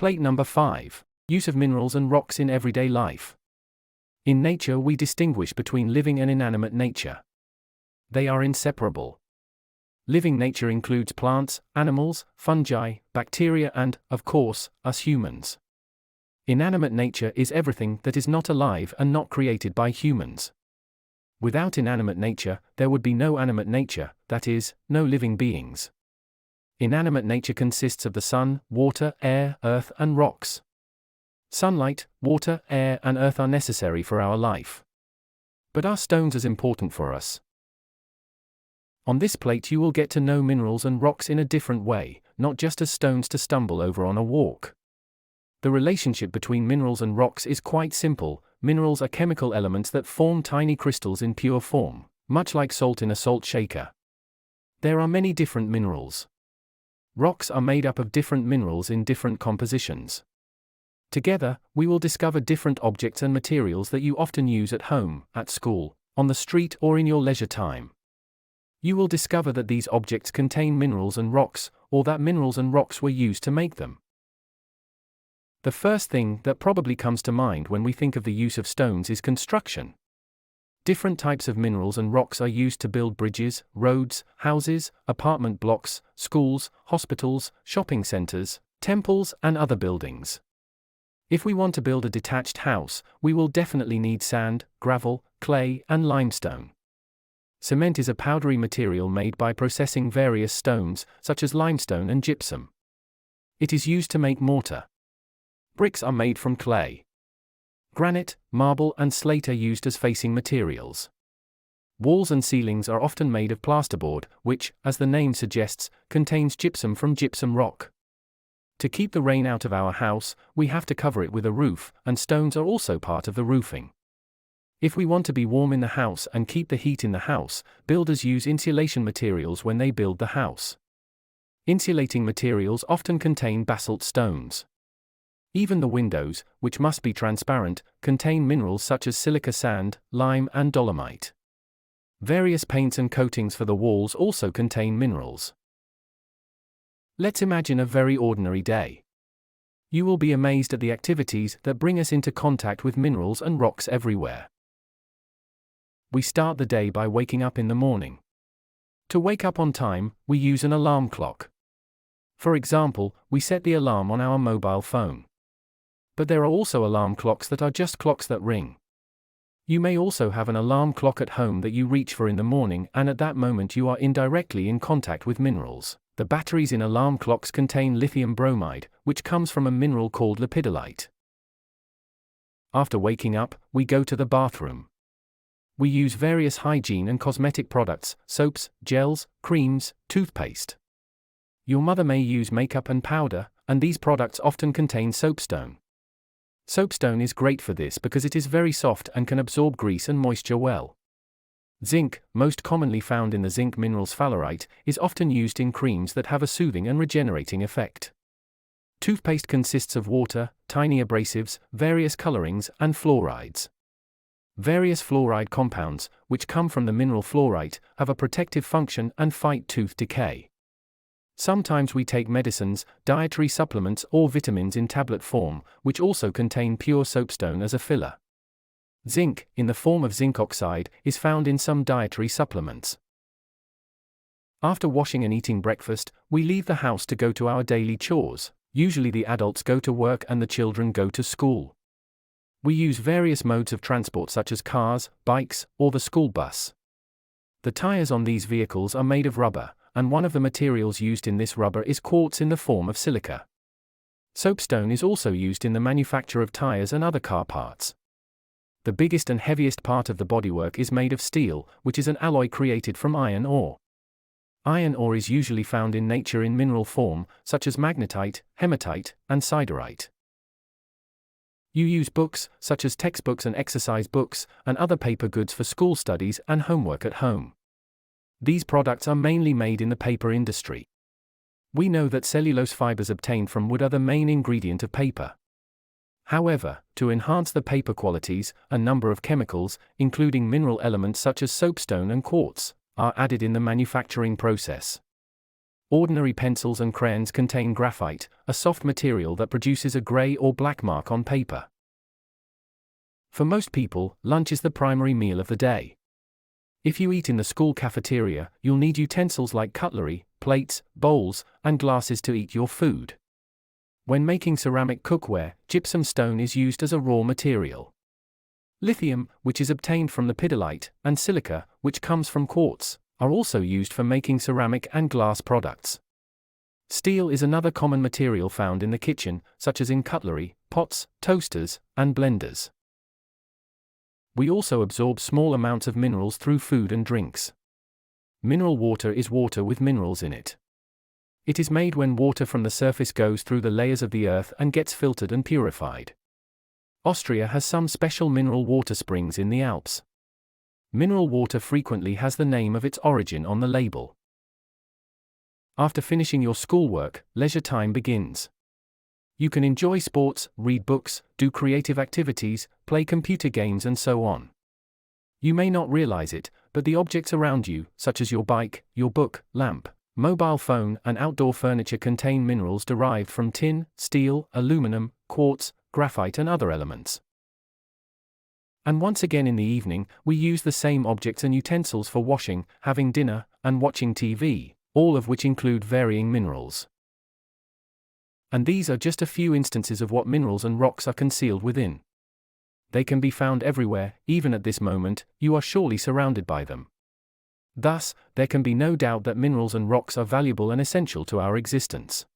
Plate number 5. Use of minerals and rocks in everyday life. In nature we distinguish between living and inanimate nature. They are inseparable. Living nature includes plants, animals, fungi, bacteria and, of course, us humans. Inanimate nature is everything that is not alive and not created by humans. Without inanimate nature, there would be no animate nature, that is, no living beings. Inanimate nature consists of the sun, water, air, earth, and rocks. Sunlight, water, air, and earth are necessary for our life. But are stones as important for us? On this plate you will get to know minerals and rocks in a different way, not just as stones to stumble over on a walk. The relationship between minerals and rocks is quite simple. Minerals are chemical elements that form tiny crystals in pure form, much like salt in a salt shaker. There are many different minerals. Rocks are made up of different minerals in different compositions. Together, we will discover different objects and materials that you often use at home, at school, on the street, or in your leisure time. You will discover that these objects contain minerals and rocks, or that minerals and rocks were used to make them. The first thing that probably comes to mind when we think of the use of stones is construction. Different types of minerals and rocks are used to build bridges, roads, houses, apartment blocks, schools, hospitals, shopping centers, temples, and other buildings. If we want to build a detached house, we will definitely need sand, gravel, clay, and limestone. Cement is a powdery material made by processing various stones, such as limestone and gypsum. It is used to make mortar. Bricks are made from clay. Granite, marble, and slate are used as facing materials. Walls and ceilings are often made of plasterboard, which, as the name suggests, contains gypsum from gypsum rock. To keep the rain out of our house, we have to cover it with a roof, and stones are also part of the roofing. If we want to be warm in the house and keep the heat in the house, builders use insulation materials when they build the house. Insulating materials often contain basalt stones. Even the windows, which must be transparent, contain minerals such as silica sand, lime, and dolomite. Various paints and coatings for the walls also contain minerals. Let's imagine a very ordinary day. You will be amazed at the activities that bring us into contact with minerals and rocks everywhere. We start the day by waking up in the morning. To wake up on time, we use an alarm clock. For example, we set the alarm on our mobile phone. But there are also alarm clocks that are just clocks that ring. You may also have an alarm clock at home that you reach for in the morning, and at that moment you are indirectly in contact with minerals. The batteries in alarm clocks contain lithium bromide, which comes from a mineral called lepidolite. After waking up, we go to the bathroom. We use various hygiene and cosmetic products, soaps, gels, creams, toothpaste. Your mother may use makeup and powder, and these products often contain soapstone. Soapstone is great for this because it is very soft and can absorb grease and moisture well. Zinc, most commonly found in the zinc minerals fluorite, is often used in creams that have a soothing and regenerating effect. Toothpaste consists of water, tiny abrasives, various colorings, and fluorides. Various fluoride compounds, which come from the mineral fluorite, have a protective function and fight tooth decay. Sometimes we take medicines, dietary supplements, or vitamins in tablet form, which also contain pure soapstone as a filler. Zinc, in the form of zinc oxide, is found in some dietary supplements. After washing and eating breakfast, we leave the house to go to our daily chores. Usually the adults go to work and the children go to school. We use various modes of transport such as cars, bikes, or the school bus. The tires on these vehicles are made of rubber, and one of the materials used in this rubber is quartz in the form of silica. Soapstone is also used in the manufacture of tires and other car parts. The biggest and heaviest part of the bodywork is made of steel, which is an alloy created from iron ore. Iron ore is usually found in nature in mineral form, such as magnetite, hematite, and siderite. You use books, such as textbooks and exercise books, and other paper goods for school studies and homework at home. These products are mainly made in the paper industry. We know that cellulose fibers obtained from wood are the main ingredient of paper. However, to enhance the paper qualities, a number of chemicals, including mineral elements such as soapstone and quartz, are added in the manufacturing process. Ordinary pencils and crayons contain graphite, a soft material that produces a gray or black mark on paper. For most people, lunch is the primary meal of the day. If you eat in the school cafeteria, you'll need utensils like cutlery, plates, bowls, and glasses to eat your food. When making ceramic cookware, gypsum stone is used as a raw material. Lithium, which is obtained from lepidolite, and silica, which comes from quartz, are also used for making ceramic and glass products. Steel is another common material found in the kitchen, such as in cutlery, pots, toasters, and blenders. We also absorb small amounts of minerals through food and drinks. Mineral water is water with minerals in it. It is made when water from the surface goes through the layers of the earth and gets filtered and purified. Austria has some special mineral water springs in the Alps. Mineral water frequently has the name of its origin on the label. After finishing your schoolwork, leisure time begins. You can enjoy sports, read books, do creative activities, play computer games, and so on. You may not realize it, but the objects around you, such as your bike, your book, lamp, mobile phone, and outdoor furniture, contain minerals derived from tin, steel, aluminum, quartz, graphite, and other elements. And once again in the evening, we use the same objects and utensils for washing, having dinner, and watching TV, all of which include varying minerals. And these are just a few instances of what minerals and rocks are concealed within. They can be found everywhere, even at this moment, you are surely surrounded by them. Thus, there can be no doubt that minerals and rocks are valuable and essential to our existence.